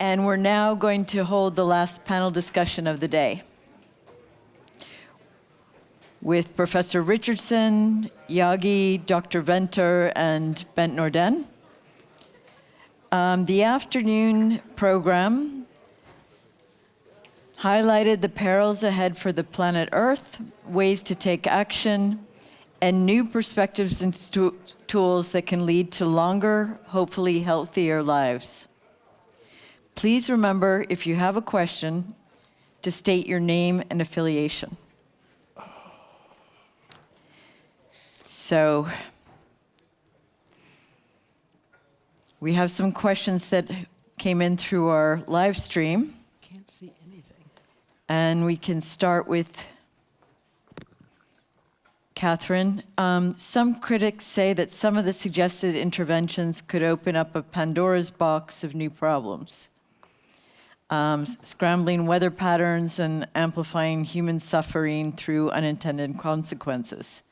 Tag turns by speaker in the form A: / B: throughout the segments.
A: And we're now going to hold the last panel discussion of the day with Professor Richardson, Yaghi, Dr. Venter, and Bengt Nordén. The afternoon program highlighted the perils ahead for the planet Earth, ways to take action, and new perspectives and tools that can lead to longer, hopefully healthier lives. Please remember, if you have a question, to state your name and affiliation. So, we have some questions that came in through our live stream.
B: Can't see anything.
A: And we can start with Katherine. Some critics say that some of the suggested interventions could open up a Pandora's box of new problems. Scrambling weather patterns and amplifying human suffering through unintended consequences.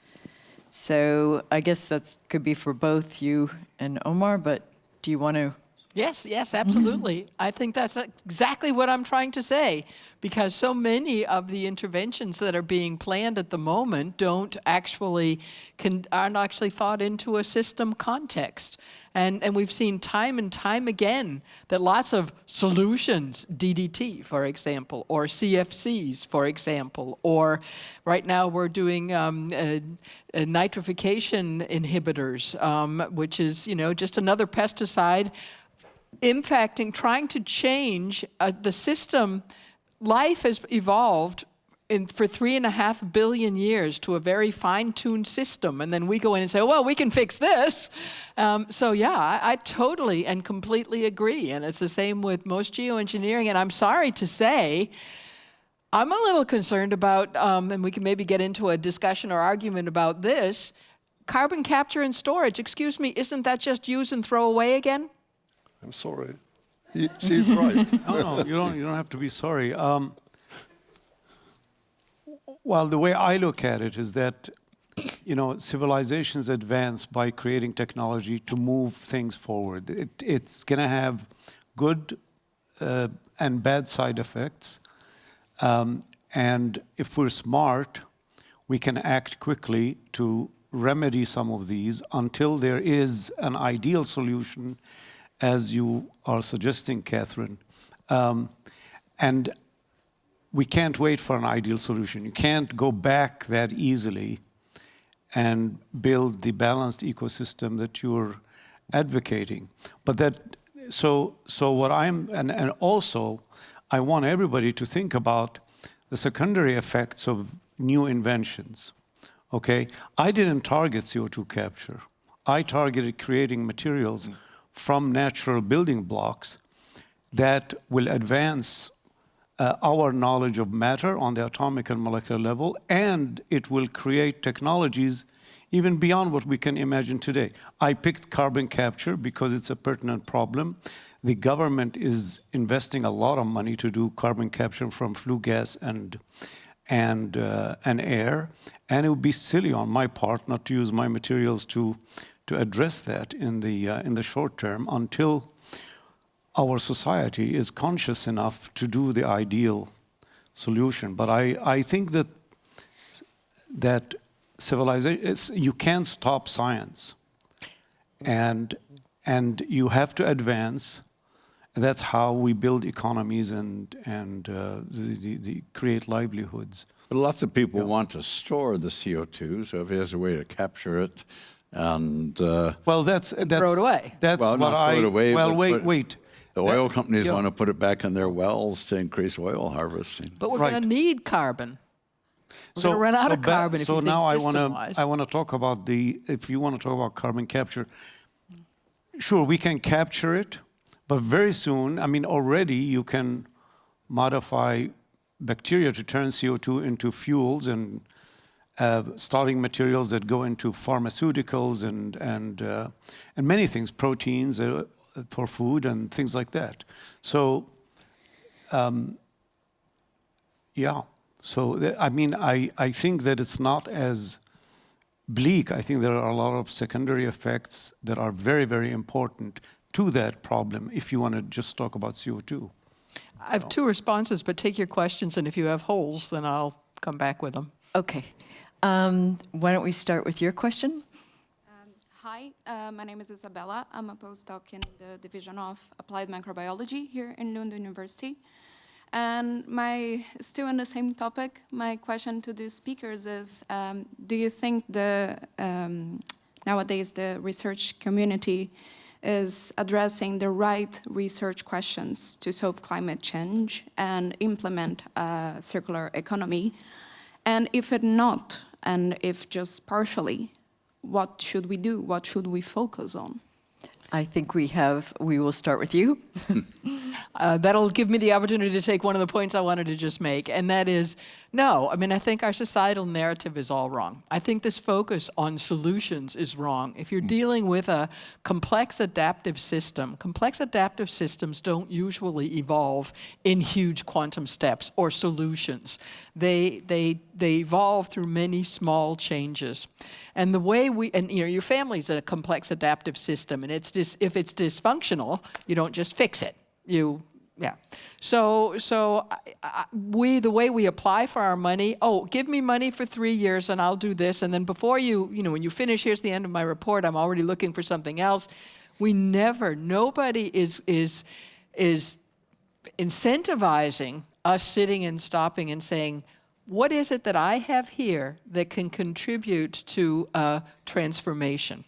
A: So I guess that could be for both you and Omar, but do you want to?
B: Yes, absolutely. I think that's exactly what I'm trying to say, because so many of the interventions that are being planned at the moment aren't actually thought into a system context. And we've seen time and time again that lots of solutions, DDT, for example, or CFCs, for example, or right now we're doing nitrification inhibitors, which is, just another pesticide impacting, trying to change the system. Life has evolved for 3.5 billion years to a very fine-tuned system, and then we go in and say, well, we can fix this. I totally and completely agree, and it's the same with most geoengineering, and I'm sorry to say, I'm a little concerned about, and we can maybe get into a discussion or argument about this, carbon capture and storage. Excuse me, isn't that just use and throw away again?
C: I'm sorry. She's right.
D: No, you don't have to be sorry. Well, the way I look at it is that, civilizations advance by creating technology to move things forward. It's going to have good and bad side effects. And if we're smart, we can act quickly to remedy some of these until there is an ideal solution, as you are suggesting, Katherine. And we can't wait for an ideal solution. You can't go back that easily and build the balanced ecosystem that you're advocating. But so what and also, I want everybody to think about the secondary effects of new inventions, okay? I didn't target CO2 capture. I targeted creating materials from natural building blocks that will advance our knowledge of matter on the atomic and molecular level, and it will create technologies even beyond what we can imagine today. I picked carbon capture because it's a pertinent problem. The government is investing a lot of money to do carbon capture from flue gas and air, and it would be silly on my part not to use my materials to address that in the short term until our society is conscious enough to do the ideal solution. But I think that civilization, you can't stop science, and you have to advance. That's how we build economies and create livelihoods.
E: But lots of people want to store the CO2, so if there's a way to capture it, and
D: well, that's
B: throw it away.
D: That's
E: well,
D: what
E: not throw it away.
D: Well,
E: but
D: wait.
E: The oil companies want to put it back in their wells to increase oil harvesting.
B: But we're going to need carbon. We're going to run out of carbon if you think system-wise.
D: I want to talk about if you want to talk about carbon capture, sure, we can capture it, but very soon, already you can modify bacteria to turn CO2 into fuels and starting materials that go into pharmaceuticals and many things, proteins for food and things like that. So, So, I think that it's not as bleak. I think there are a lot of secondary effects that are very, very important to that problem if you want to just talk about CO2.
B: I have two responses, but take your questions, and if you have holes, then I'll come back with them.
A: Okay. Why don't we start with your question?
F: Hi, my name is Isabella. I'm a postdoc in the Division of Applied Microbiology here in Lund University. And still on the same topic, my question to the speakers is, do you think nowadays the research community is addressing the right research questions to solve climate change and implement a circular economy? And if it not, and if just partially, what should we do? What should we focus on?
A: I think we will start with you.
B: That'll give me the opportunity to take one of the points I wanted to just make, and that is, no, I mean, I think our societal narrative is all wrong. I think this focus on solutions is wrong. If you're dealing with a complex adaptive system, complex adaptive systems don't usually evolve in huge quantum steps or solutions. They evolve through many small changes. And the way your family's a complex adaptive system, and if it's dysfunctional, you don't just fix it. So the way we apply for our money, give me money for 3 years and I'll do this, and then before when you finish, here's the end of my report, I'm already looking for something else. Nobody is incentivizing us sitting and stopping and saying, what is it that I have here that can contribute to a transformation?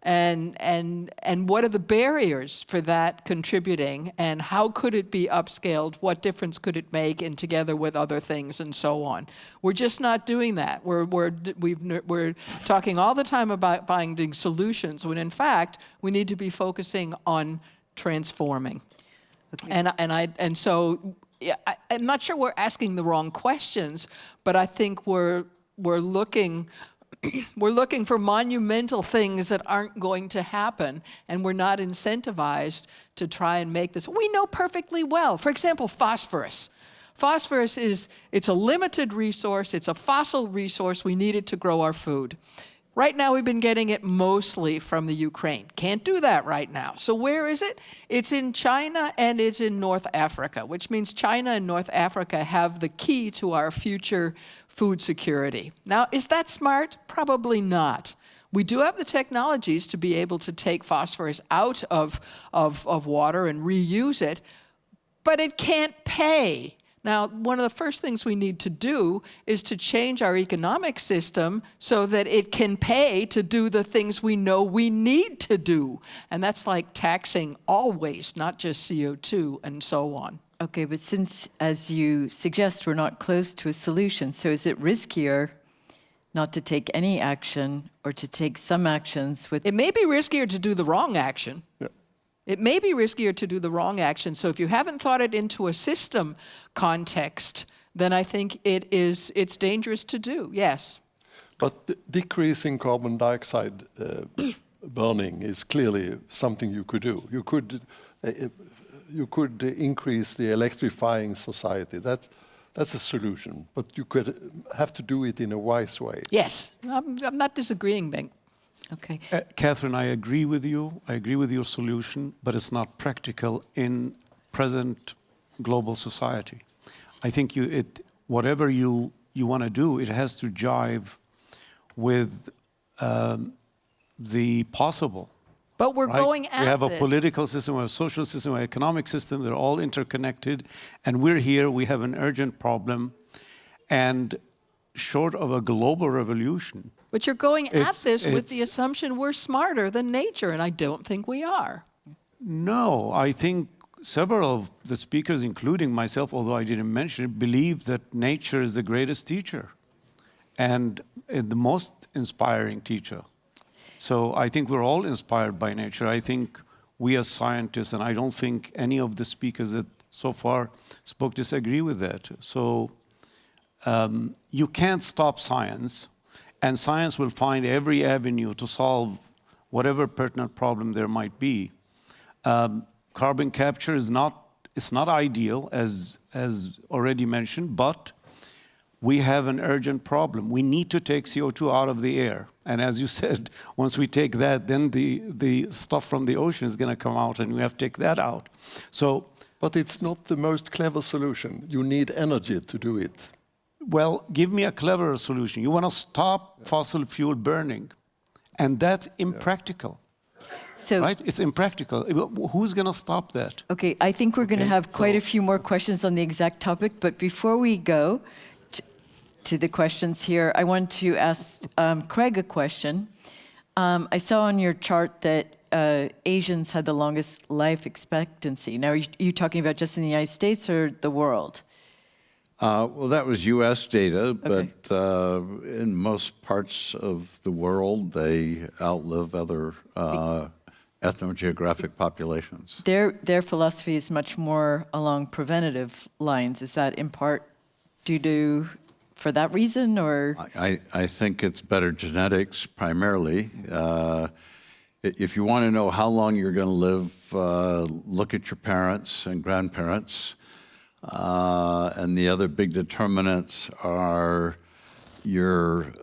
B: And what are the barriers for that contributing, and how could it be upscaled? What difference could it make, and together with other things and so on? We're just not doing that. We're talking all the time about finding solutions, when in fact we need to be focusing on transforming. Okay. So I'm not sure we're asking the wrong questions, but I think we're looking for monumental things that aren't going to happen, and we're not incentivized to try and make this. We know perfectly well. For example, phosphorus. Phosphorus it's a limited resource. It's a fossil resource. We need it to grow our food. Right now, we've been getting it mostly from the Ukraine. Can't do that right now. So where is it? It's in China and it's in North Africa, which means China and North Africa have the key to our future food security. Now, is that smart? Probably not. We do have the technologies to be able to take phosphorus out of water and reuse it, but it can't pay. Now, one of the first things we need to do is to change our economic system so that it can pay to do the things we know we need to do. And that's like taxing all waste, not just CO2 and so on.
A: Okay, but since, as you suggest, we're not close to a solution, so is it riskier not to take any action or to take some actions with...
B: It may be riskier to do the wrong action.
C: Yeah.
B: It may be riskier to do the wrong action. So if you haven't thought it into a system context, then I think it's dangerous to do, yes.
C: But decreasing carbon dioxide burning is clearly something you could do. You could increase the electrifying society. That's a solution, but you could have to do it in a wise way.
B: Yes, I'm not disagreeing, Bengt.
A: Okay.
D: Katherine, I agree with you. I agree with your solution, but it's not practical in present global society. I think whatever you want to do, it has to jive with the possible.
B: But we're
D: right?
B: going at
D: We have a
B: this.
D: political system, we have a social system, we have an economic system. They're all interconnected, and we're here. We have an urgent problem, and short of a global revolution.
B: But you're going at this with the
D: it's-
B: assumption we're smarter than nature, and I don't think we are.
D: No, I think several of the speakers, including myself, although I didn't mention it, believe that nature is the greatest teacher and the most inspiring teacher. So I think we're all inspired by nature. I think we as scientists, and I don't think any of the speakers that so far spoke disagree with that. So you can't stop science, and science will find every avenue to solve whatever pertinent problem there might be. Carbon capture is not ideal, as already mentioned, but we have an urgent problem. We need to take CO2 out of the air. And as you said, once we take that, then the stuff from the ocean is going to come out, and we have to take that out. So,
C: But it's not the most clever solution. You need energy to do it.
D: well, give me a cleverer solution. You want to stop fossil fuel burning, and that's impractical,
A: So,
D: right? It's impractical. Who's going to stop that?
A: okay, I think we're going to have quite a few more questions on the exact topic, but before we go to the questions here, I want to ask Craig a question. I saw on your chart that Asians had the longest life expectancy. Now, are you talking about just in the United States or the world?
E: Well, that was U.S. data, but in most parts of the world, they outlive other ethnogeographic populations.
A: Their philosophy is much more along preventative lines. Is that in part due to, for that reason, or?
E: I think it's better genetics primarily. If you want to know how long you're going to live, look at your parents and grandparents. And the other big determinants are your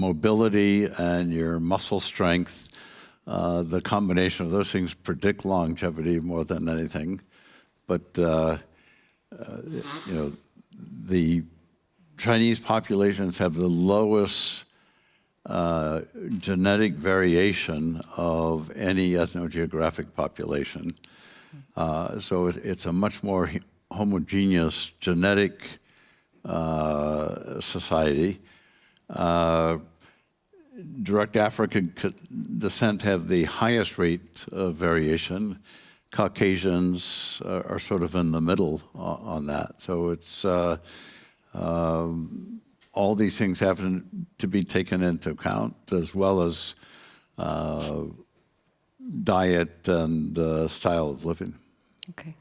E: mobility and your muscle strength. The combination of those things predict longevity more than anything. But you know, the Chinese populations have the lowest genetic variation of any ethnogeographic population. So it's a much more homogeneous genetic society. Direct African descent have the highest rate of variation. Caucasians are sort of in the middle on that. So it's all these things have to be taken into account, as well as diet and style of living.
A: Okay.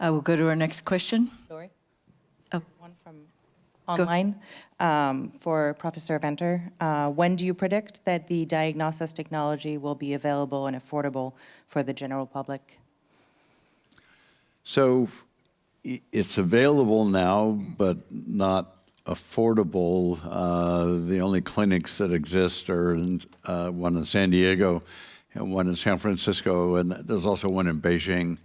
A: We'll go to our next question.
G: Lorie?
A: Oh.
G: One from online for Professor Venter. When do you predict that the diagnosis technology will be available and affordable for the general public?
E: So it's available now, but not affordable. The only clinics that exist are one in San Diego and one in San Francisco, and there's also one in Beijing.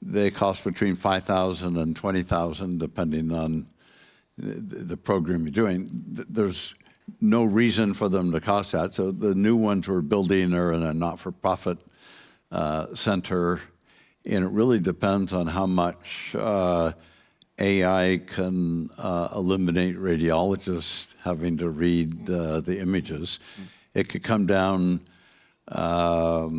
E: They cost between $5,000 and $20,000, depending on the program you're doing. There's no reason for them to cost that. So the new ones we're building are in a not-for-profit center, and it really depends on how much AI can eliminate radiologists having to read the images. It could come down, a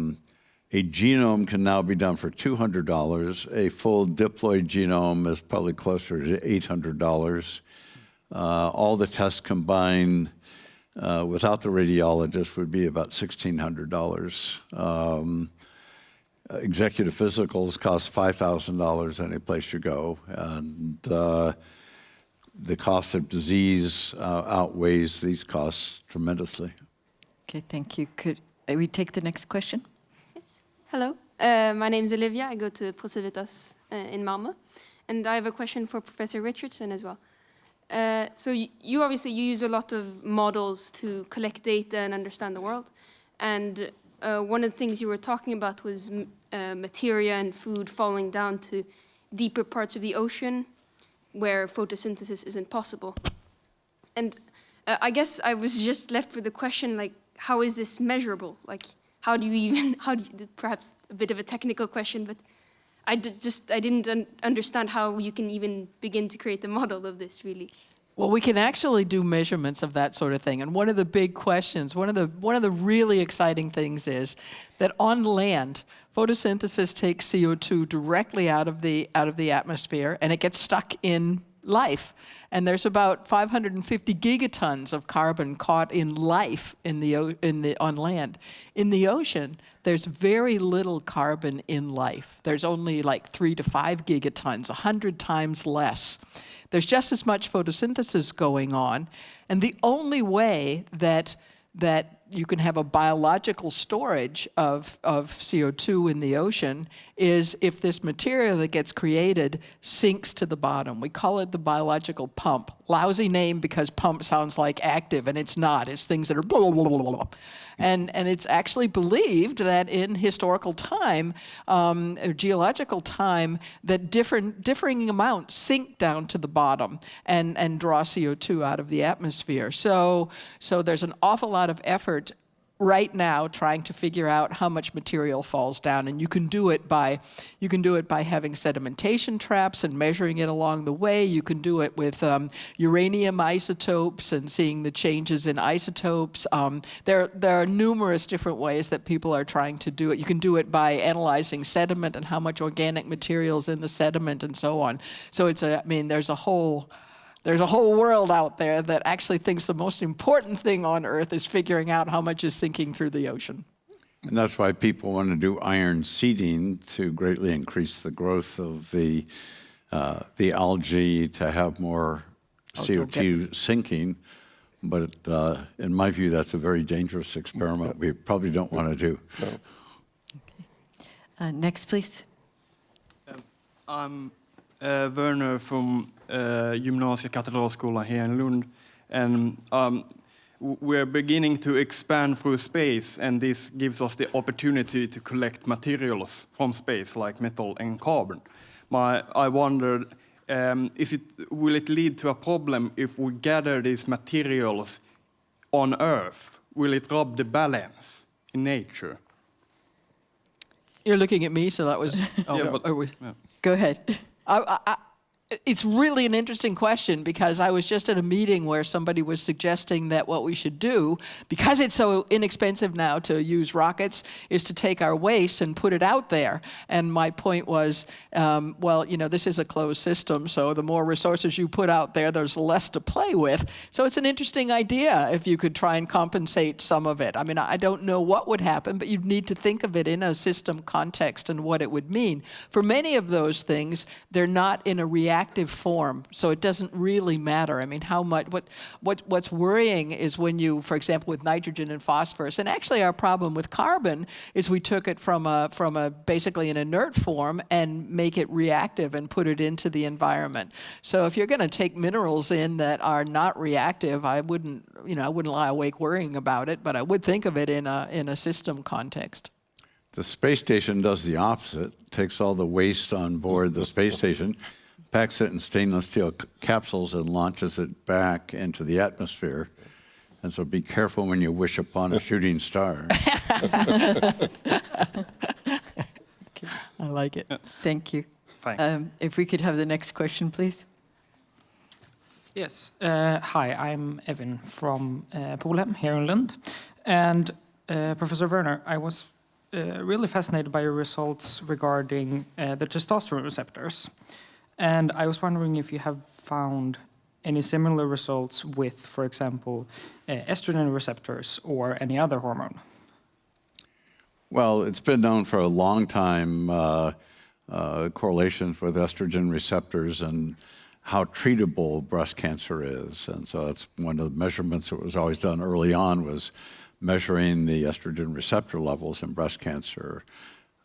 E: genome can now be done for $200. A full diploid genome is probably closer to $800. All the tests combined without the radiologist would be about $1,600. Executive physicals cost $5,000 any place you go, and the cost of disease outweighs these costs tremendously.
A: Okay, thank you. Could we take the next question?
H: Yes. Hello, my name is Olivia. I go to Procivitas in Malmö, and I have a question for Professor Richardson as well. So you obviously use a lot of models to collect data and understand the world, and one of the things you were talking about was materia and food falling down to deeper parts of the ocean where photosynthesis isn't possible. And I guess I was just left with the question, like, how is this measurable? Like, how do you, perhaps a bit of a technical question, but I didn't understand how you can even begin to create a model of this, really.
B: Well, we can actually do measurements of that sort of thing. And one of the big questions, one of the really exciting things is that on land, photosynthesis takes CO2 directly out of the atmosphere, and it gets stuck in life. And there's about 550 gigatons of carbon caught in life on land. In the ocean, there's very little carbon in life. There's only like 3 to 5 gigatons, 100 times less. There's just as much photosynthesis going on, and the only way that you can have a biological storage of CO2 in the ocean is if this material that gets created sinks to the bottom. We call it the biological pump. Lousy name because pump sounds like active, and it's not. It's things that are blah, blah, blah, blah, blah. And it's actually believed that in historical time, or geological time, that differing amounts sink down to the bottom and draw CO2 out of the atmosphere. So there's an awful lot of effort right now trying to figure out how much material falls down, and you can do it by having sedimentation traps and measuring it along the way. You can do it with uranium isotopes and seeing the changes in isotopes. There are numerous different ways that people are trying to do it. You can do it by analyzing sediment and how much organic material is in the sediment and so on. So there's a whole world out there that actually thinks the most important thing on Earth is figuring out how much is sinking through the ocean.
E: And that's why people want to do iron seeding to greatly increase the growth of the algae to have more CO2 sinking. But in my view, that's a very dangerous experiment we probably don't want to do.
A: Okay. Next, please.
I: I'm Werner from Gymnasie Katedralskolan here in Lund, and we're beginning to expand through space, and this gives us the opportunity to collect materials from space like metal and carbon. I wondered, will it lead to a problem if we gather these materials on Earth? Will it rub the balance in nature?
B: You're looking at me, so that was...
A: Go ahead.
B: It's really an interesting question because I was just at a meeting where somebody was suggesting that what we should do, because it's so inexpensive now to use rockets, is to take our waste and put it out there. And my point was, this is a closed system, so the more resources you put out there, there's less to play with. So it's an interesting idea if you could try and compensate some of it. I mean, I don't know what would happen, but you'd need to think of it in a system context and what it would mean. For many of those things, they're not in a reactive form, so it doesn't really matter. I mean, how much? What's worrying is when you, for example, with nitrogen and phosphorus, and actually our problem with carbon is we took it from a basically an inert form and make it reactive and put it into the environment. So if you're going to take minerals in that are not reactive, I wouldn't lie awake worrying about it, but I would think of it in a system context.
E: The space station does the opposite, takes all the waste on board the space station, packs it in stainless steel capsules and launches it back into the atmosphere. And so be careful when you wish upon a shooting star.
B: I like it.
A: Thank you.
I: Fine.
A: If we could have the next question, please.
J: Yes. Hi, I'm Evan from Polhem here in Lund. And Professor Werner, I was really fascinated by your results regarding the testosterone receptors. And I was wondering if you have found any similar results with, for example, estrogen receptors or any other hormone?
E: Well, it's been known for a long time, correlations with estrogen receptors and how treatable breast cancer is. And so that's one of the measurements that was always done early on, was measuring the estrogen receptor levels in breast cancer.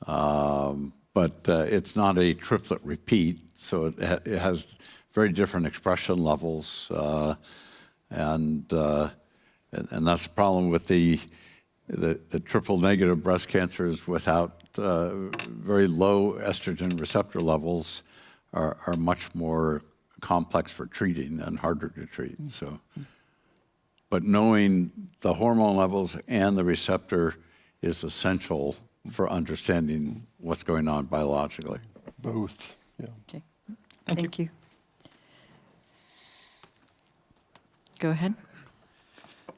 E: But it's not a triplet repeat, so it has very different expression levels, and that's the problem with the triple negative breast cancers without very low estrogen receptor levels are much more complex for treating and harder to treat. So, but knowing the hormone levels and the receptor is essential for understanding what's going on biologically.
C: Both, yeah.
A: Okay. Thank you. Go ahead.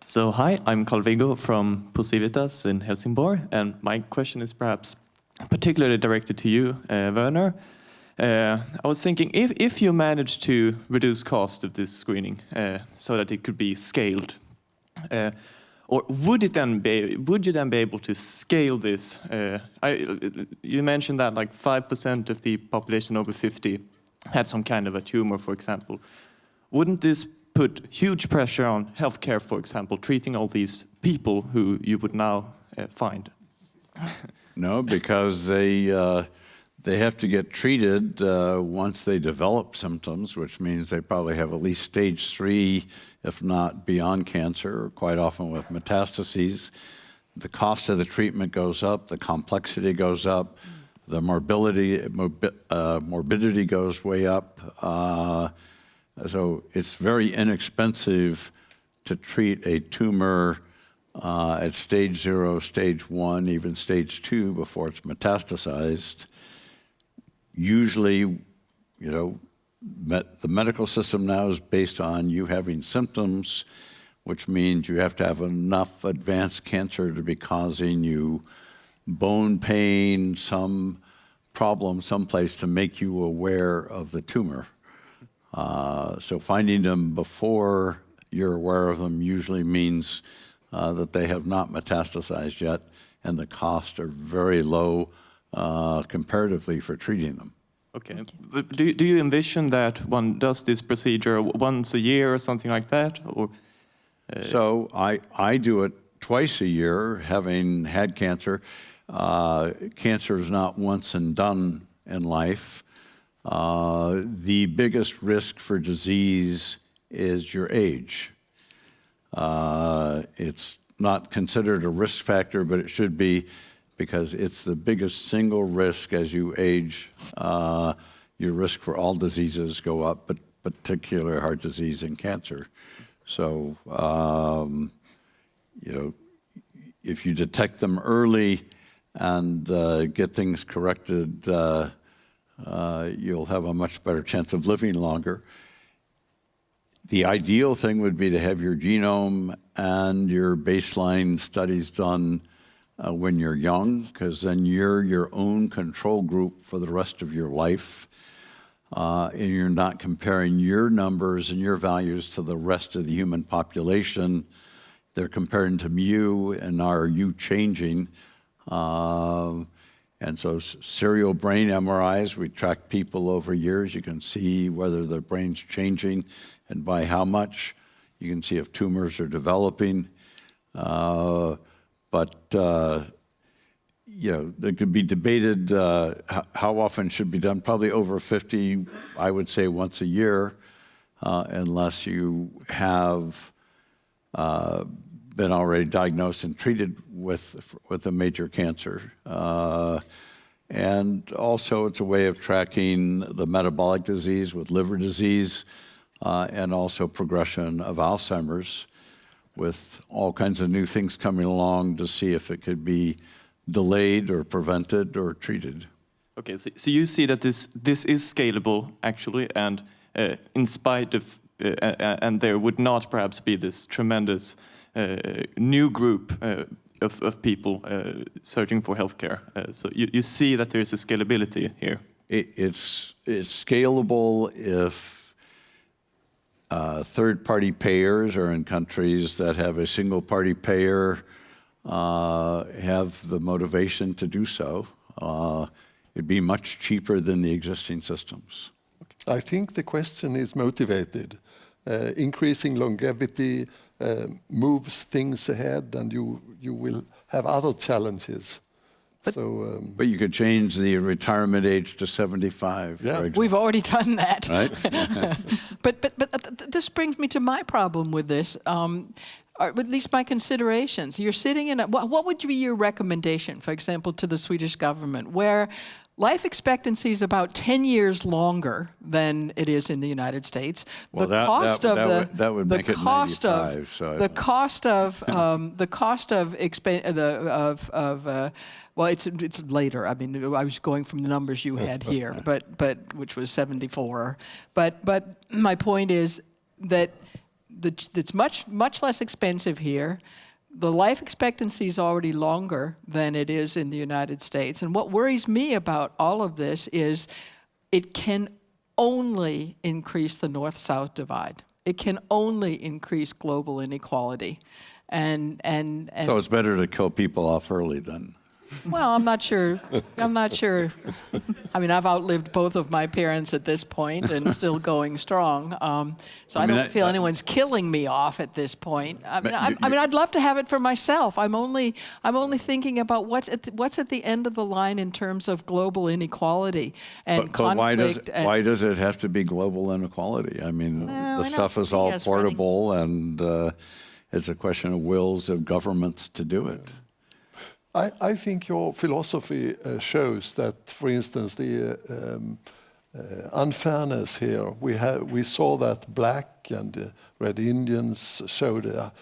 K: So hi, I'm Carl-Viggo from Posivitas in Helsingborg, and my question is perhaps particularly directed to you, Werner. I was thinking, if you manage to reduce cost of this screening so that it could be scaled, or would you then be able to scale this? You mentioned that like 5% of the population over 50 had some kind of a tumor, for example. Wouldn't this put huge pressure on healthcare, for example, treating all these people who you would now find?
E: No, because they have to get treated once they develop symptoms, which means they probably have at least stage 3, if not beyond cancer, quite often with metastases. The cost of the treatment goes up, the complexity goes up, the morbidity goes way up. So it's very inexpensive to treat a tumor at stage 0, stage 1, even stage 2 before it's metastasized. Usually, the medical system now is based on you having symptoms, which means you have to have enough advanced cancer to be causing you bone pain, some problem someplace to make you aware of the tumor. So finding them before you're aware of them usually means that they have not metastasized yet, and the costs are very low comparatively for treating them.
K: Okay. But do you envision that one does this procedure once a year or something like that? Or
E: so I do it twice a year, having had cancer. Cancer is not once and done in life. The biggest risk for disease is your age. It's not considered a risk factor, but it should be, because it's the biggest single risk as you age. Your risk for all diseases go up, but particularly heart disease and cancer. So, if you detect them early and get things corrected, you'll have a much better chance of living longer. The ideal thing would be to have your genome and your baseline studies done when you're young, because then you're your own control group for the rest of your life. And you're not comparing your numbers and your values to the rest of the human population. They're comparing to you, and are you changing? And so serial brain MRIs, we track people over years. You can see whether their brain's changing and by how much. You can see if tumors are developing. There could be debated how often should be done. Probably over 50, I would say once a year, unless you have been already diagnosed and treated with a major cancer. And also it's a way of tracking the metabolic disease with liver disease, and also progression of Alzheimer's, with all kinds of new things coming along to see if it could be delayed or prevented or treated.
K: Okay, so you see that this is scalable actually, and in spite of, and there would not perhaps be this tremendous new group of people searching for healthcare. So you see that there is a scalability here.
E: It's scalable if third-party payers are in countries that have a single-party payer, have the motivation to do so. It'd be much cheaper than the existing systems.
C: I think the question is motivated. Increasing longevity moves things ahead, and you will have other challenges.
E: But you could change the retirement age to 75.
C: Yeah.
E: For example.
B: We've already done that.
E: Right?
B: But this brings me to my problem with this, or at least my considerations. You're sitting in what would be your recommendation, for example, to the Swedish government, where life expectancy is about 10 years longer than it is in the United States.
E: Well, that would make it 95.
B: Well, it's later. I mean, I was going from the numbers you had here, but which was 74. But my point is that it's much less expensive here. The life expectancy is already longer than it is in the United States. And what worries me about all of this is it can only increase the North-South divide. It can only increase global inequality. And
E: so it's better to kill people off early then.
B: Well, I'm not sure. I'm not sure. I mean, I've outlived both of my parents at this point and still going strong. So I don't feel anyone's killing me off at this point. I mean, I'd love to have it for myself. I'm only thinking about what's at the end of the line in terms of global inequality and conflict.
E: But why does it have to be global inequality? I mean, the stuff is all portable, and it's a question of wills of governments to do it.
C: I think your philosophy shows that, for instance, the unfairness here. We saw that black and red Indians showed a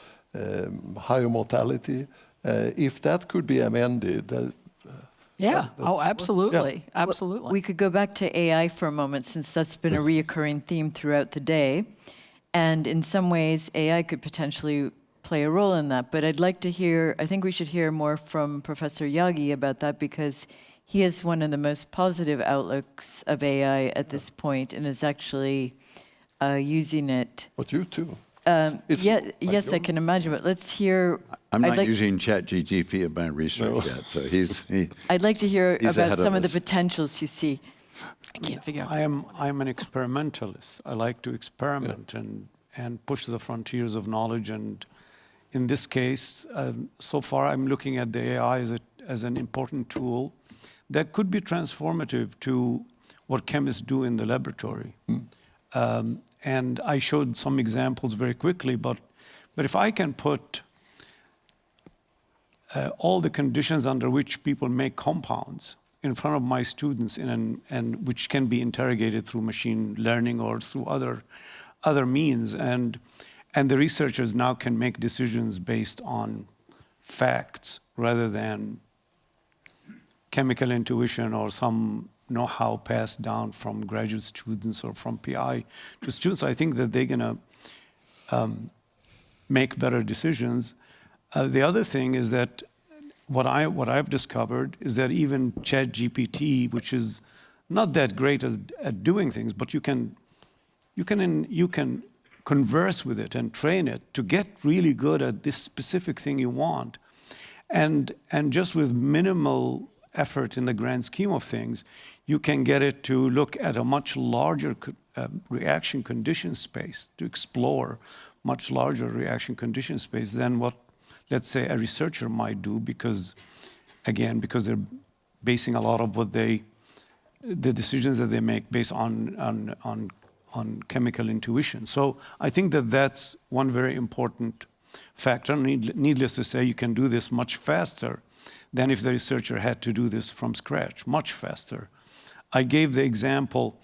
C: higher mortality. If that could be amended.
B: Absolutely,
C: yeah.
B: absolutely.
A: We could go back to AI for a moment, since that's been a reoccurring theme throughout the day. And in some ways, AI could potentially play a role in that. But I'd like to hear, I think we should hear more from Professor Yaghi about that, because he has one of the most positive outlooks of AI at this point and is actually using it.
C: But you too.
A: Yes, I can imagine, but let's hear.
E: I'm not using ChatGPT in my research yet, so
A: I'd like to hear about some of the potentials you see.
B: I can't figure out.
D: I'm an experimentalist. I like to experiment and push the frontiers of knowledge. And in this case, so far I'm looking at the AI as an important tool that could be transformative to what chemists do in the laboratory. And I showed some examples very quickly, but if I can put all the conditions under which people make compounds in front of my students, and which can be interrogated through machine learning or through other means, and the researchers now can make decisions based on facts rather than chemical intuition or some know-how passed down from graduate students or from PI to students. I think that they're going to make better decisions. The other thing is that what I've discovered is that even ChatGPT, which is not that great at doing things, but you can converse with it and train it to get really good at this specific thing you want, and just with minimal effort in the grand scheme of things, you can get it to look at a much larger reaction condition space, to explore much larger reaction condition space than what, let's say, a researcher might do, because they're basing a lot of the decisions that they make based on chemical intuition. So I think that that's one very important factor. Needless to say, you can do this much faster than if the researcher had to do this from scratch, much faster. I gave the example,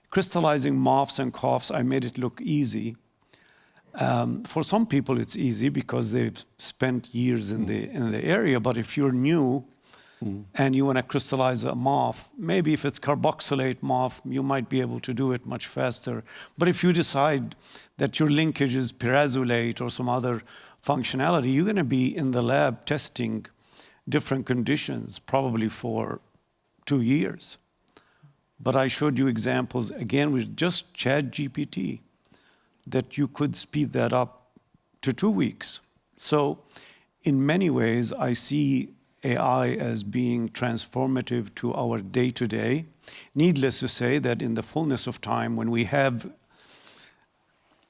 D: crystallizing moths and coughs, I made it look easy. For some people it's easy because they've spent years in the area, but if you're new and you want to crystallize a moth, maybe if it's carboxylate moth, you might be able to do it much faster. But if you decide that your linkage is pyrazolate or some other functionality, you're going to be in the lab testing different conditions, probably for 2 years. But I showed you examples, again, with just ChatGPT, that you could speed that up to 2 weeks. So in many ways, I see AI as being transformative to our day-to-day. Needless to say that in the fullness of time, when we have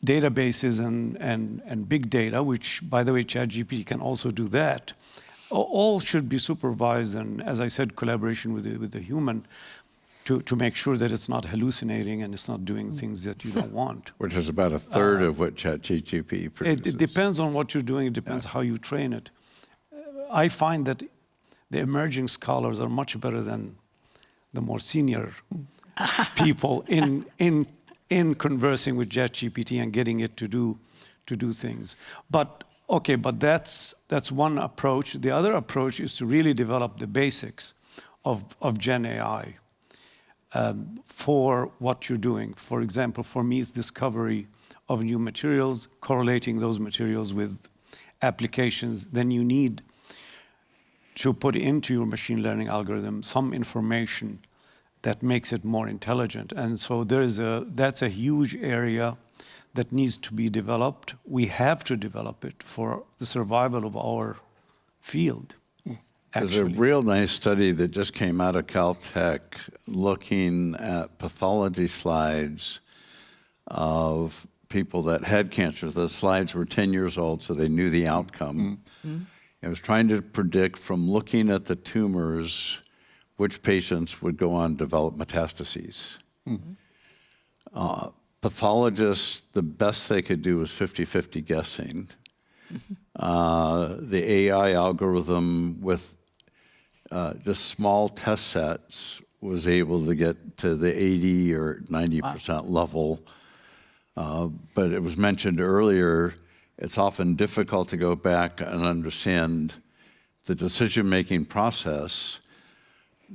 D: databases and big data, which, by the way, ChatGPT can also do that, all should be supervised and, as I said, collaboration with the human to make sure that it's not hallucinating and it's not doing things that you don't want.
E: Which is about a third of what ChatGPT produces.
D: It depends on what you're doing. It depends how you train it. I find that the emerging scholars are much better than the more senior people in conversing with ChatGPT and getting it to do things. But that's one approach. The other approach is to really develop the basics of Gen AI for what you're doing. For example, for me, it's discovery of new materials, correlating those materials with applications. Then you need to put into your machine learning algorithm some information that makes it more intelligent. And so that's a huge area that needs to be developed. We have to develop it for the survival of our field.
E: There's a real nice study that just came out of Caltech looking at pathology slides of people that had cancer. The slides were 10 years old, so they knew the outcome. It was trying to predict from looking at the tumors which patients would go on to develop metastases. Pathologists, the best they could do was 50-50 guessing. The AI algorithm with just small test sets was able to get to the 80 or 90% level. But it was mentioned earlier, it's often difficult to go back and understand the decision-making process.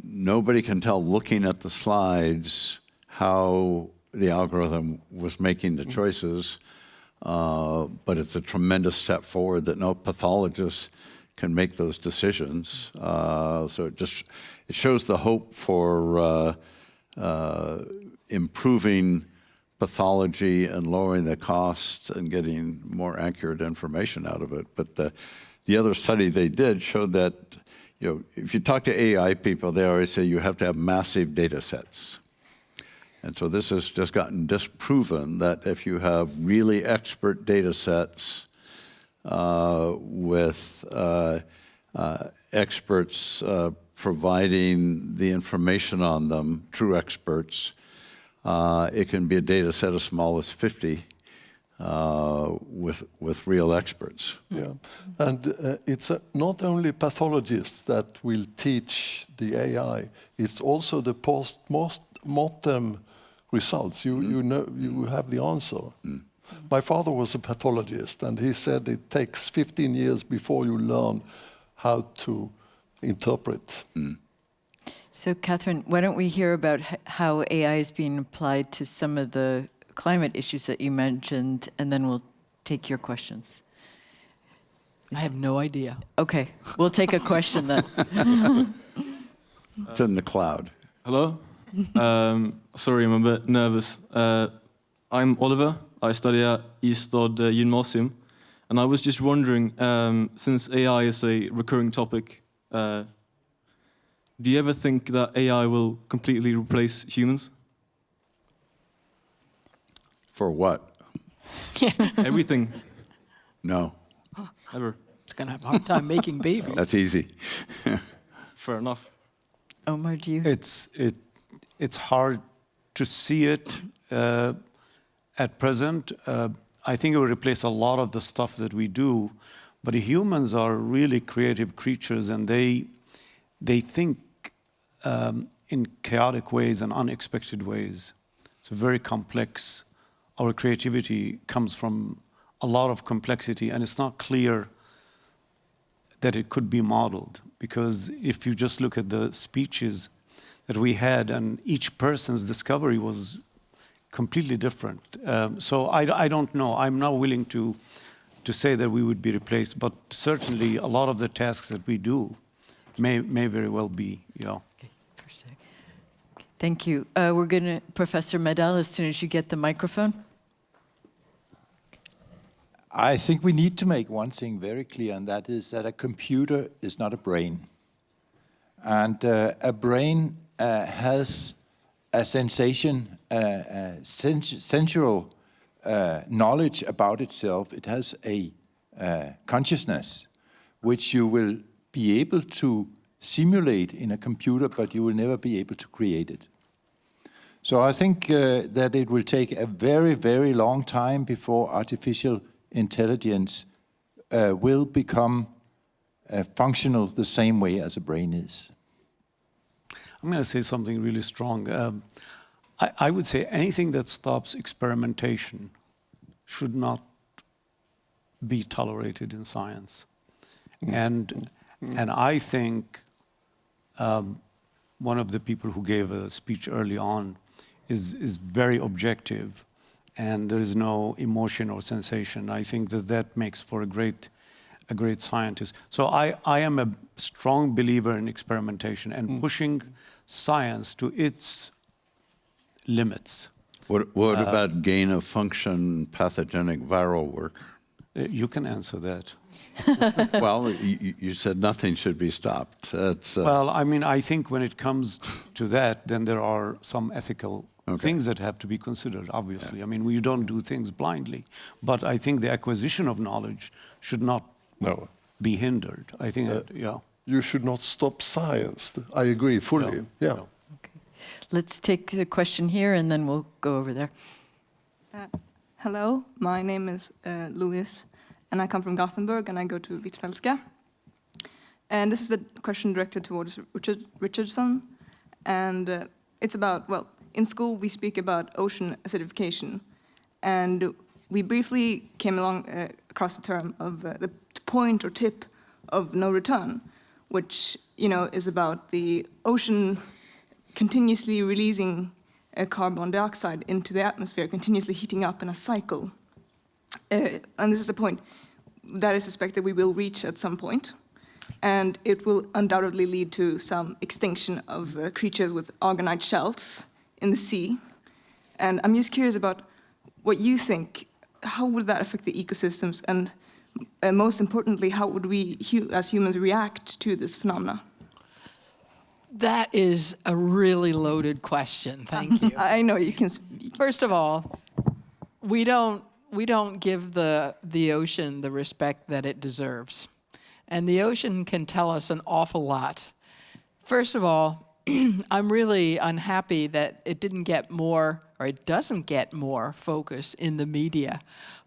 E: Nobody can tell looking at the slides how the algorithm was making the choices, but it's a tremendous step forward that no pathologist can make those decisions. So it shows the hope for improving pathology and lowering the cost and getting more accurate information out of it. But the other study they did showed that, you know, if you talk to AI people, they always say you have to have massive data sets. And so this has just gotten disproven that if you have really expert data sets with experts providing the information on them, true experts, it can be a data set as small as 50 with real experts.
C: Yeah, and it's not only pathologists that will teach the AI, it's also the post-mortem results. You know, you have the answer. My father was a pathologist, and he said it takes 15 years before you learn how to interpret.
A: So, Katherine, why don't we hear about how AI is being applied to some of the climate issues that you mentioned, and then we'll take your questions.
B: I have no idea.
A: Okay, we'll take a question then.
E: It's in the cloud.
K: Hello? Sorry, I'm a bit nervous. I'm Oliver. I study at Ystad Gymnasium. And I was just wondering, since AI is a recurring topic, do you ever think that AI will completely replace humans?
E: For what?
K: Everything.
E: No.
K: Ever.
B: It's going to have a hard time making babies.
E: That's easy.
K: Fair enough.
A: Omar, do you?
D: It's hard to see it at present. I think it will replace a lot of the stuff that we do, but humans are really creative creatures, and they think in chaotic ways and unexpected ways. It's very complex. Our creativity comes from a lot of complexity, and it's not clear that it could be modeled, because if you just look at the speeches that we had, and each person's discovery was completely different. So I don't know. I'm not willing to say that we would be replaced, but certainly a lot of the tasks that we do may very well be, you know.
A: Okay, thank you. We're going to, Professor Medal, as soon as you get the microphone.
L: I think we need to make one thing very clear, and that is that a computer is not a brain. And a brain has a sensation, sensual knowledge about itself. It has a consciousness, which you will be able to simulate in a computer, but you will never be able to create it. So I think that it will take a very, very long time before artificial intelligence will become functional the same way as a brain is.
D: I'm going to say something really strong. I would say anything that stops experimentation should not be tolerated in science. And I think one of the people who gave a speech early on is very objective, and there is no emotion or sensation. I think that makes for a great scientist. So I am a strong believer in experimentation and pushing science to its limits.
E: What about gain of function pathogenic viral work?
D: You can answer that.
E: Well, you said nothing should be stopped. That's,
D: Well, I mean, I think when it comes to that, then there are some ethical things that have to be considered, obviously. I mean, we don't do things blindly. But I think the acquisition of knowledge should not be hindered. I think,
C: You should not stop science. I agree fully. Yeah.
A: Okay. Let's take the question here, and then we'll go over there.
M: Hello, my name is Louis, and I come from Gothenburg, and I go to Hvitfeldtska. And this is a question directed towards Richardson, and it's about, well, in school we speak about ocean acidification, and we briefly came along across the term of the point or tip of no return, which, you know, is about the ocean continuously releasing carbon dioxide into the atmosphere, continuously heating up in a cycle. And this is a point that I suspect that we will reach at some point, and it will undoubtedly lead to some extinction of creatures with organite shells in the sea. And I'm just curious about what you think. How would that affect the ecosystems? And most importantly, how would we as humans react to this phenomena?
B: That is a really loaded question. Thank you.
M: I know you can speak.
B: First of all, we don't give the ocean the respect that it deserves. And the ocean can tell us an awful lot. First of all, I'm really unhappy that it didn't get more, or it doesn't get more focus in the media.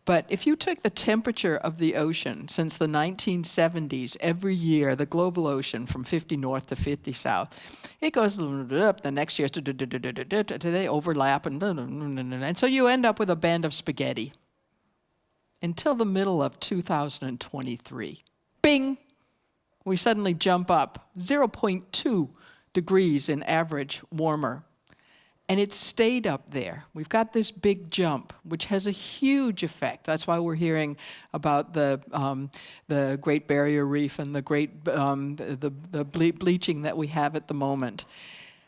B: But if you took the temperature of the ocean since the 1970s, every year, the global ocean from 50 north to 50 south, it goes up, the next year, they overlap, and so you end up with a band of spaghetti. Until the middle of 2023, bing, we suddenly jump up 0.2 degrees in average warmer. And it stayed up there. We've got this big jump, which has a huge effect. That's why we're hearing about the Great Barrier Reef and the great bleaching that we have at the moment.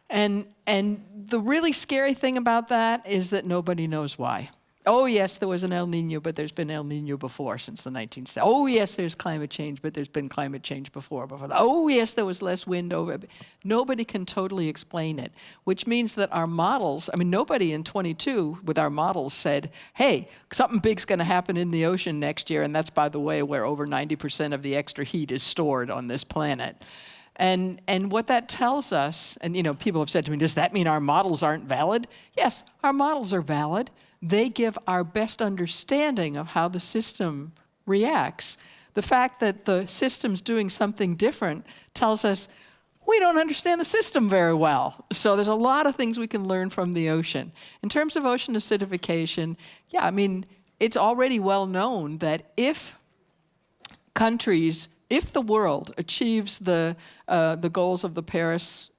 B: And the really scary thing about that is that nobody knows why. Oh, yes, there was an El Nino, but there's been El Nino before since the 1970s. Oh, yes, there's climate change, but there's been climate change before. Oh, yes, there was less wind over. Nobody can totally explain it, which means that our models, I mean, nobody in 22 with our models said, hey, something big's going to happen in the ocean next year, and that's, by the way, where over 90% of the extra heat is stored on this planet. And what that tells us, and you know, people have said to me, does that mean our models aren't valid? Yes, our models are valid. They give our best understanding of how the system reacts. The fact that the system's doing something different tells us we don't understand the system very well. So there's a lot of things we can learn from the ocean. In terms of ocean acidification, yeah, I mean, it's already well known that if the world achieves the goals of the Paris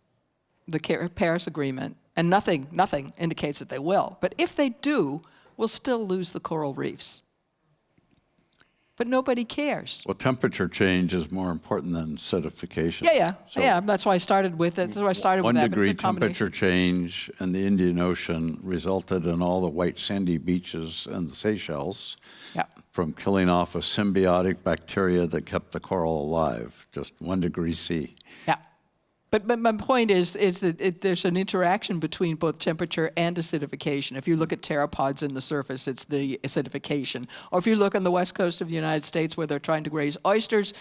B: Agreement, and nothing indicates that they will. But if they do, we'll still lose the coral reefs. But nobody cares.
E: Well, temperature change is more important than acidification.
B: Yeah. That's why I started with it. That's why I started with that.
E: 1 degree temperature change in the Indian Ocean resulted in all the white sandy beaches and the Seychelles from killing off a symbiotic bacteria that kept the coral alive. Just 1 degree C.
B: Yeah. But my point is that there's an interaction between both temperature and acidification. If you look at pteropods in the surface, it's the acidification. Or if you look on the west coast of the United States where they're trying to raise oysters,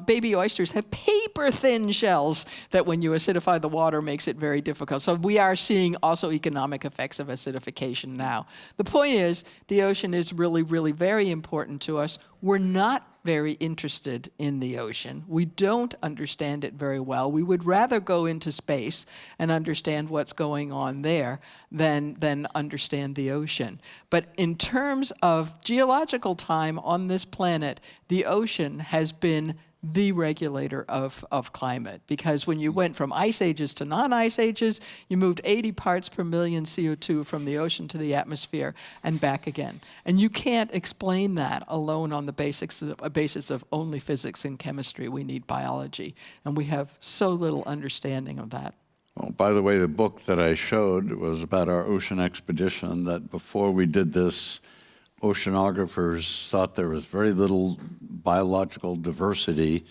B: baby oysters have paper-thin shells that when you acidify the water makes it very difficult. So we are seeing also economic effects of acidification now. The point is the ocean is really, really very important to us. We're not very interested in the ocean. We don't understand it very well. We would rather go into space and understand what's going on there than understand the ocean. But in terms of geological time on this planet, the ocean has been the regulator of climate, because when you went from ice ages to non-ice ages, you moved 80 parts per million CO2 from the ocean to the atmosphere and back again. And you can't explain that alone on the basis of only physics and chemistry. We need biology, and we have so little understanding of that.
E: Well, by the way, the book that I showed was about our ocean expedition, that before we did this, oceanographers thought there was very little biological diversity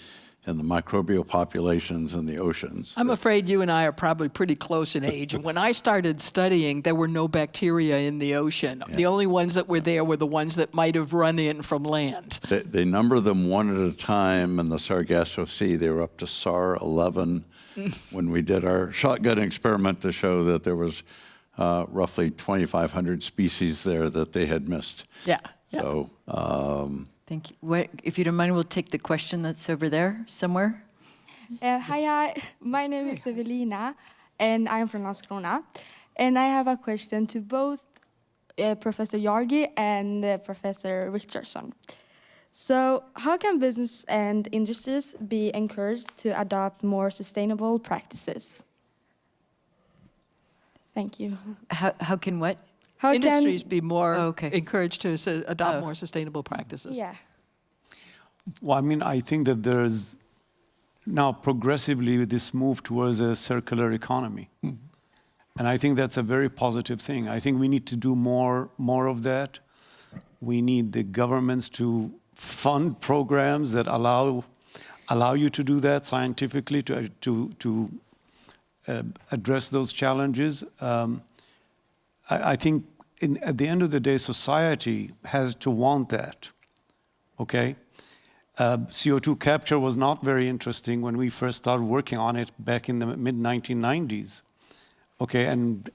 E: in the microbial populations in the oceans.
B: I'm afraid you and I are probably pretty close in age. And when I started studying, there were no bacteria in the ocean. Yeah. The only ones that were there were the ones that might have run in from land.
E: They number them one at a time in the Sargasso Sea. They were up to SAR 11 when we did our shotgun experiment to show that there was roughly 2,500 species there that they had missed.
B: Yeah.
E: So.
A: Thank you. If you don't mind, we'll take the question that's over there somewhere.
N: Hi, my name is Evelina, and I'm from Landskrona. And I have a question to both Professor Yaghi and Professor Richardson. So, how can business and industries be encouraged to adopt more sustainable practices? Thank you.
A: How can what?
N: How
B: industries be more
A: okay.
B: encouraged to adopt more sustainable practices?
N: Yeah.
D: Well, I mean, I think that there's now progressively this move towards a circular economy. Mm-hmm. And I think that's a very positive thing. I think we need to do more of that. We need the governments to fund programs that allow you to do that scientifically, to address those challenges. I think at the end of the day, society has to want that, okay? CO2 capture was not very interesting when we first started working on it back in the mid-1990s, okay? And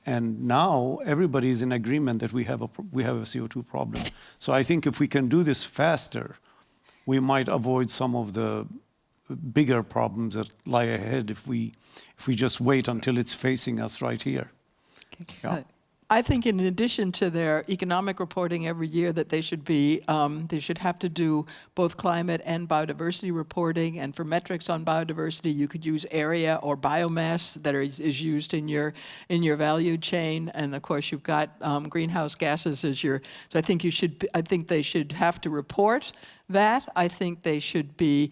D: now everybody is in agreement that we have a CO2 problem. So I think if we can do this faster, we might avoid some of the bigger problems that lie ahead if we just wait until it's facing us right here.
A: Okay.
D: Yeah.
B: I think in addition to their economic reporting every year that they should have to do both climate and biodiversity reporting. And for metrics on biodiversity, you could use area or biomass that is used in your value chain. And of course, you've got greenhouse gases as your. So I think they should have to report that. I think they should be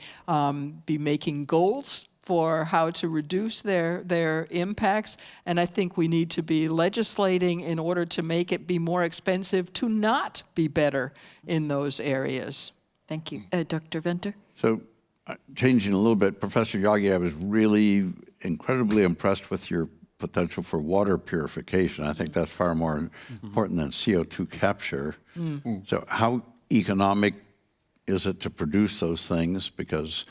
B: making goals for how to reduce their impacts. And I think we need to be legislating in order to make it be more expensive to not be better in those areas.
A: Thank you. Dr. Venter?
E: So changing a little bit, Professor Yaghi, I was really incredibly impressed with your potential for water purification. I think that's far more important than CO2 capture. So how economic is it to produce those things? Because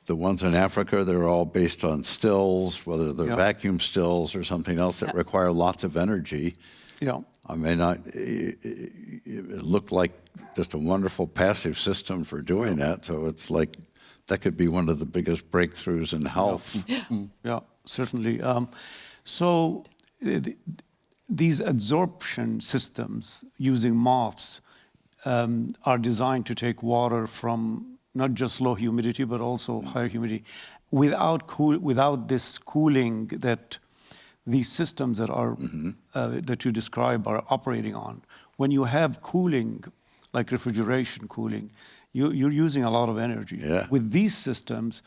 E: the ones in Africa, they're all based on stills, whether they're vacuum stills or something else that require lots of energy.
D: Yeah.
E: I mean, it looked like just a wonderful passive system for doing that. So it's like that could be one of the biggest breakthroughs in health.
D: Yeah, certainly. So these adsorption systems using MOFs are designed to take water from not just low humidity, but also higher humidity, without this cooling that these systems that are that you describe are operating on. When you have cooling, like refrigeration cooling, you're using a lot of energy.
E: Yeah.
D: With these systems,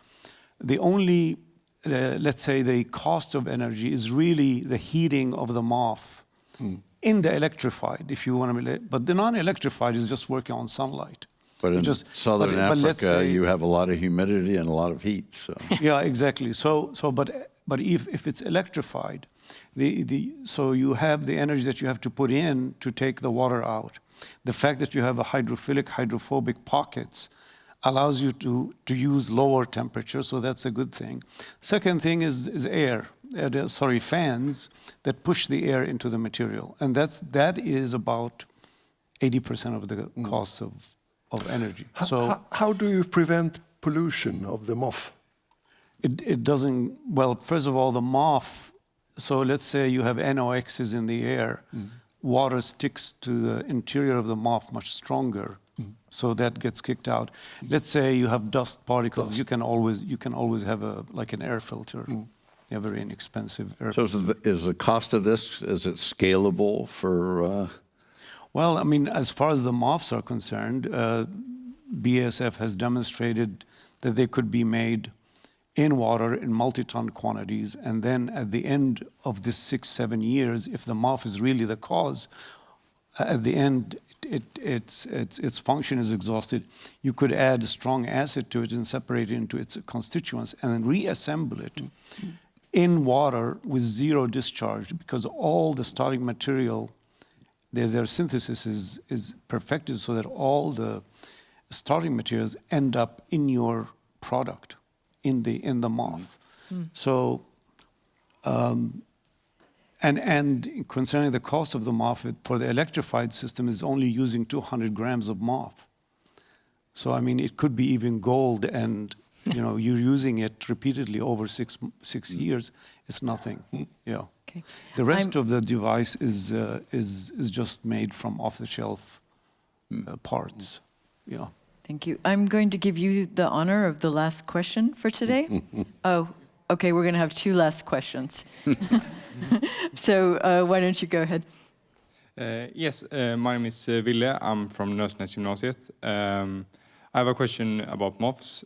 D: the only, let's say, the cost of energy is really the heating of the MOF in the electrified, if you want to. But the non-electrified is just working on sunlight.
E: But in southern Africa, you have a lot of humidity and a lot of heat. So.
D: Yeah, exactly. But if it's electrified, so you have the energy that you have to put in to take the water out. The fact that you have a hydrophilic, hydrophobic pockets allows you to use lower temperature, so that's a good thing. Second thing is air. Fans that push the air into the material, and that is about 80% of the cost of energy. So
C: how do you prevent pollution of the MOF?
D: It doesn't, well, first of all, the MOF, so let's say you have NOx's in the air, water sticks to the interior of the MOF much stronger, so that gets kicked out. Let's say you have dust particles, you can always have an air filter. A very inexpensive air filter.
E: So is the cost of this, is it scalable for...
D: Well, I mean, as far as the MOFs are concerned, BASF has demonstrated that they could be made in water in multi-ton quantities, and then at the end of this 6-7 years, if the MOF is really the cause, at the end its function is exhausted, you could add a strong acid to it and separate it into its constituents and then reassemble it in water with zero discharge, because all the starting material, their synthesis is perfected so that all the starting materials end up in your product, in the MOF. So, and concerning the cost of the MOF, for the electrified system is only using 200 grams of MOF. So I mean, it could be even gold, and you're using it repeatedly over six years. It's nothing. Yeah.
A: Okay.
D: The rest of the device is just made from off-the-shelf parts. Yeah.
A: Thank you. I'm going to give you the honor of the last question for today. Oh, okay, we're going to have two last questions. So why don't you go ahead?
O: Yes, my name is Ville. I'm from Nösnäsgymnasiet. I have a question about MOFs.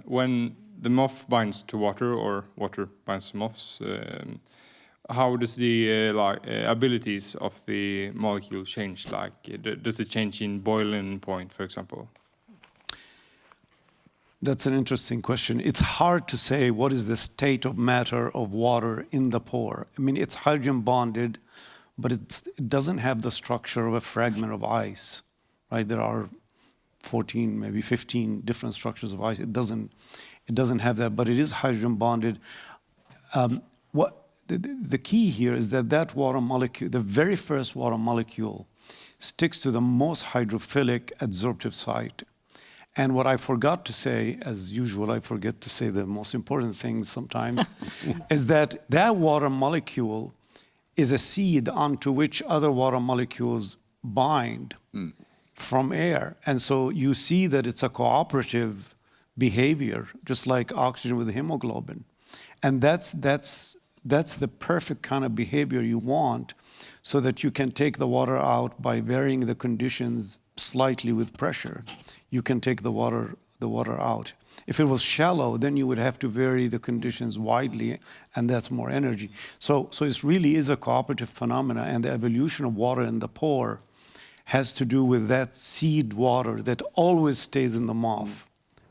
O: When the MOF binds to water or water binds to MOFs, how does the abilities of the molecule change? Does it change in boiling point, for example?
D: That's an interesting question. It's hard to say what is the state of matter of water in the pore. I mean, it's hydrogen bonded, but it doesn't have the structure of a fragment of ice, right? There are 14, maybe 15 different structures of ice. It doesn't have that, but it is hydrogen bonded. The key here is that water molecule, the very first water molecule, sticks to the most hydrophilic adsorptive site. And what I forgot to say, as usual, I forget to say the most important thing sometimes, is that water molecule is a seed onto which other water molecules bind from air. And so you see that it's a cooperative behavior, just like oxygen with hemoglobin. And that's the perfect kind of behavior you want, so that you can take the water out by varying the conditions slightly with pressure. You can take the water out. If it was shallow, then you would have to vary the conditions widely, and that's more energy. So it really is a cooperative phenomena, and the evolution of water in the pore has to do with that seed water that always stays in the MOF.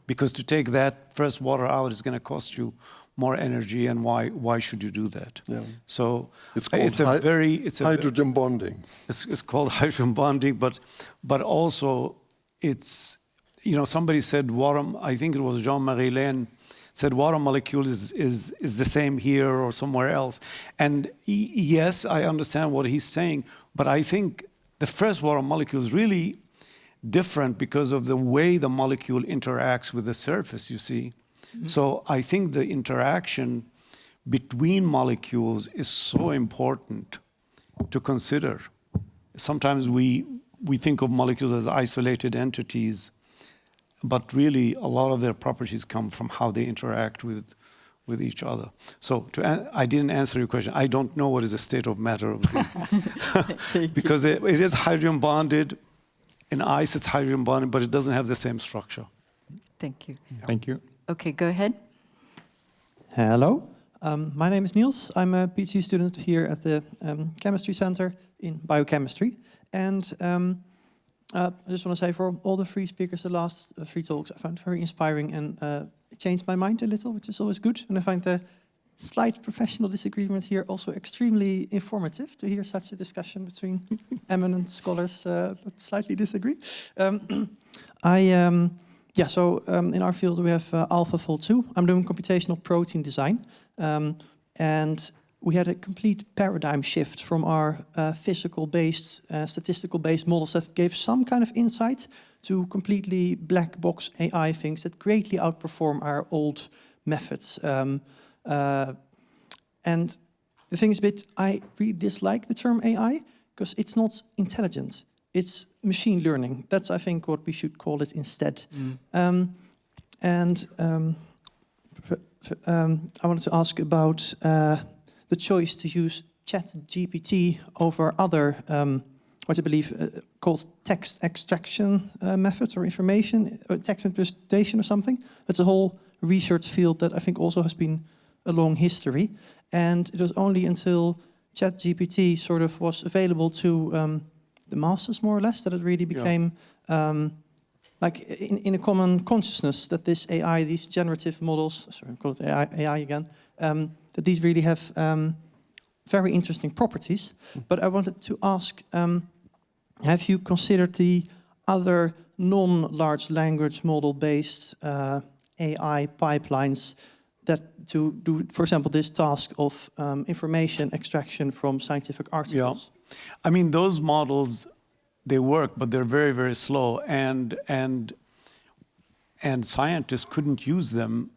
D: Because to take that first water out is going to cost you more energy, and why should you do that?
C: Yeah.
D: So
C: it's hydrogen bonding.
D: It's called hydrogen bonding, but also it's, somebody said water, I think it was Jean-Marie Lehn, said water molecule is the same here or somewhere else. And yes, I understand what he's saying, but I think the first water molecule is really different because of the way the molecule interacts with the surface, you see. Mm-hmm. So I think the interaction between molecules is so important to consider. Sometimes we think of molecules as isolated entities, but really a lot of their properties come from how they interact with each other. So I didn't answer your question. I don't know what is the state of matter of the because it is hydrogen bonded. In ice, it's hydrogen bonded, but it doesn't have the same structure.
A: Thank you.
O: Yeah. Thank you.
A: Okay, go ahead.
P: Hello. My name is Niels. I'm a PhD student here at the Chemistry Center in Biochemistry. And I just want to say, for all the three speakers, the last three talks, I found very inspiring, and it changed my mind a little, which is always good. And I find the slight professional disagreement here also extremely informative, to hear such a discussion between eminent scholars that slightly disagree. In our field we have AlphaFold 2. I'm doing computational protein design. And we had a complete paradigm shift from our physical-based, statistical-based models that gave some kind of insight to completely black box AI things that greatly outperform our old methods. And the thing is I really dislike the term AI because it's not intelligent. It's machine learning. That's, I think, what we should call it instead. I wanted to ask about the choice to use ChatGPT over other, what I believe called text extraction methods or information, or text interpretation or something. That's a whole research field that I think also has been a long history. And it was only until ChatGPT sort of was available to the masses, more or less, that it really became like in a common consciousness that this AI, these generative models, sorry, I call it AI again, that these really have very interesting properties. But I wanted to ask, have you considered the other non-large language model-based AI pipelines that to do, for example, this task of information extraction from scientific articles?
D: Yeah. I mean, those models, they work, but they're very, very slow, and scientists couldn't use them,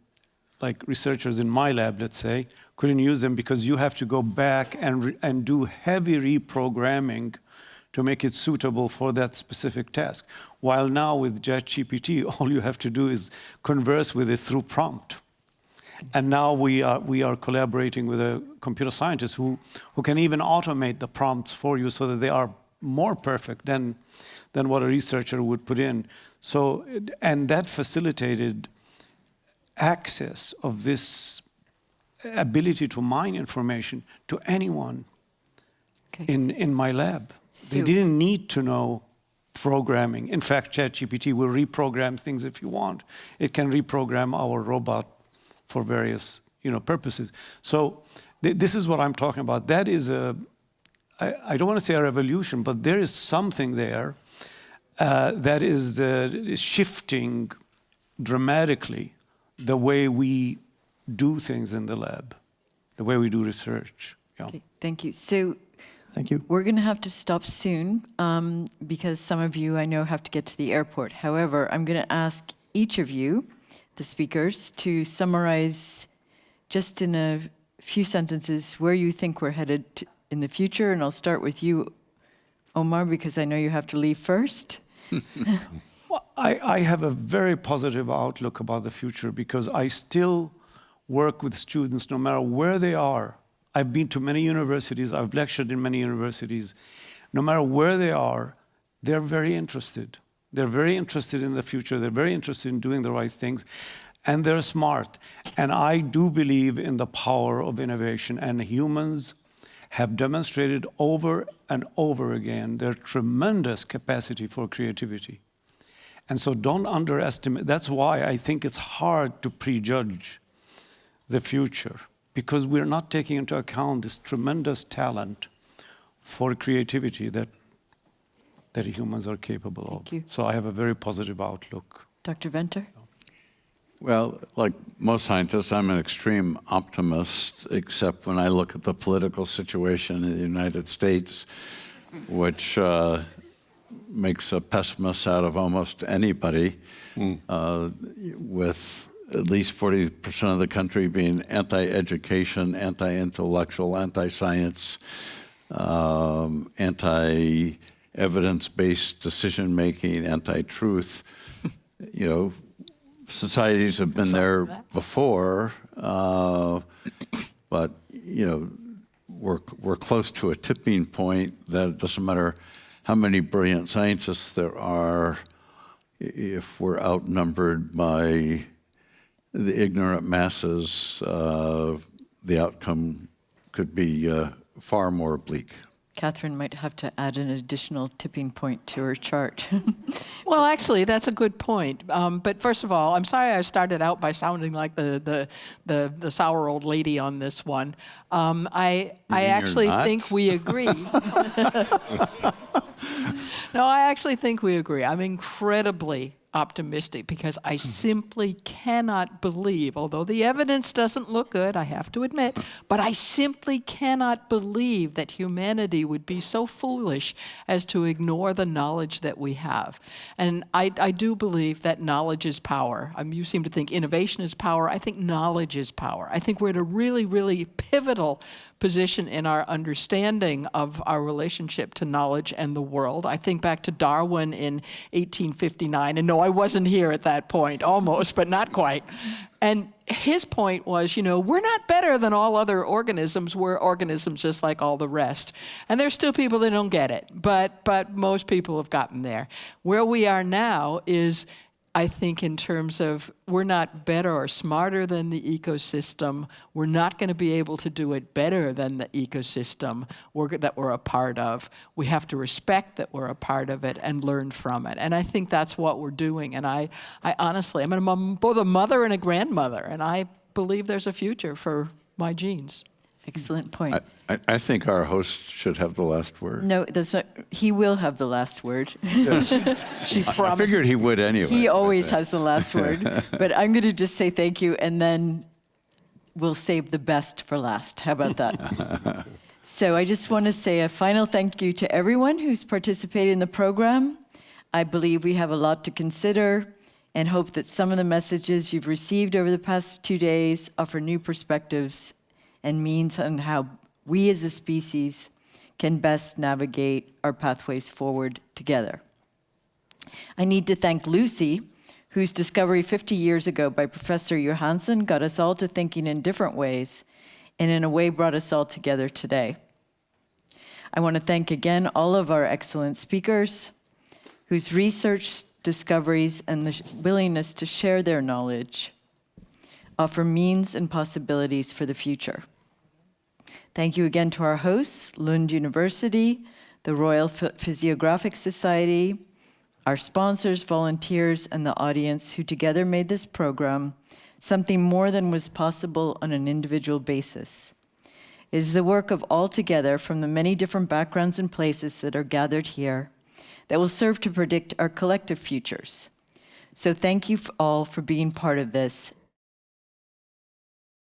D: like researchers in my lab, let's say, couldn't use them because you have to go back and do heavy reprogramming to make it suitable for that specific task. While now with ChatGPT, all you have to do is converse with it through prompt. And now we are collaborating with a computer scientist who can even automate the prompts for you so that they are more perfect than what a researcher would put in. So, and that facilitated access of this ability to mine information to anyone in my lab. They didn't need to know programming. In fact, ChatGPT will reprogram things if you want. It can reprogram our robot for various purposes. So this is what I'm talking about. That is I don't want to say a revolution, but there is something there that is shifting dramatically the way we do things in the lab, the way we do research. Yeah.
A: Okay, thank you. So
P: thank you.
A: We're going to have to stop soon because some of you I know have to get to the airport. However, I'm going to ask each of you, the speakers, to summarize just in a few sentences where you think we're headed in the future. And I'll start with you, Omar, because I know you have to leave first.
D: Well, I have a very positive outlook about the future because I still work with students no matter where they are. I've been to many universities, I've lectured in many universities. No matter where they are, they're very interested. They're very interested in the future, they're very interested in doing the right things, and they're smart. And I do believe in the power of innovation, and humans have demonstrated over and over again their tremendous capacity for creativity. And so don't underestimate, that's why I think it's hard to prejudge the future, because we're not taking into account this tremendous talent for creativity that humans are capable of.
A: Thank you.
D: So I have a very positive outlook.
A: Dr. Venter?
E: Well, like most scientists, I'm an extreme optimist, except when I look at the political situation in the United States, which makes a pessimist out of almost anybody, with at least 40% of the country being anti-education, anti-intellectual, anti-science, anti-evidence-based decision-making, anti-truth. Societies have been there before, but we're close to a tipping point that it doesn't matter how many brilliant scientists there are, if we're outnumbered by the ignorant masses, the outcome could be far more bleak.
A: Katherine might have to add an additional tipping point to her chart.
B: Well, actually, that's a good point. But first of all, I'm sorry I started out by sounding like the sour old lady on this one. I actually think we agree. No, I actually think we agree. I'm incredibly optimistic because I simply cannot believe, although the evidence doesn't look good, I have to admit, but I simply cannot believe that humanity would be so foolish as to ignore the knowledge that we have. And I do believe that knowledge is power. You seem to think innovation is power. I think knowledge is power. I think we're at a really, really pivotal position in our understanding of our relationship to knowledge and the world. I think back to Darwin in 1859, and no, I wasn't here at that point, almost, but not quite. And his point was, we're not better than all other organisms. We're organisms just like all the rest. And there's still people that don't get it, but most people have gotten there. Where we are now is I think in terms of we're not better or smarter than the ecosystem. We're not going to be able to do it better than the ecosystem that we're a part of. We have to respect that we're a part of it and learn from it. And I think that's what we're doing. And I honestly, I'm both a mother and a grandmother, and I believe there's a future for my genes.
A: Excellent point.
E: I think our host should have the last word.
A: No, that's not, he will have the last word.
B: She promised.
E: I figured he would anyway.
A: He always has the last word. But I'm going to just say thank you, and then we'll save the best for last. How about that? So I just want to say a final thank you to everyone who's participated in the program. I believe we have a lot to consider and hope that some of the messages you've received over the past 2 days offer new perspectives and means on how we as a species can best navigate our pathways forward together. I need to thank Lucy, whose discovery 50 years ago by Professor Johansson got us all to thinking in different ways, and in a way brought us all together today. I want to thank again all of our excellent speakers, whose research, discoveries, and the willingness to share their knowledge offer means and possibilities for the future. Thank you again to our hosts, Lund University, the Royal Physiographic Society, our sponsors, volunteers, and the audience who together made this program something more than was possible on an individual basis. It is the work of all together from the many different backgrounds and places that are gathered here that will serve to predict our collective futures. So thank you all for being part of this,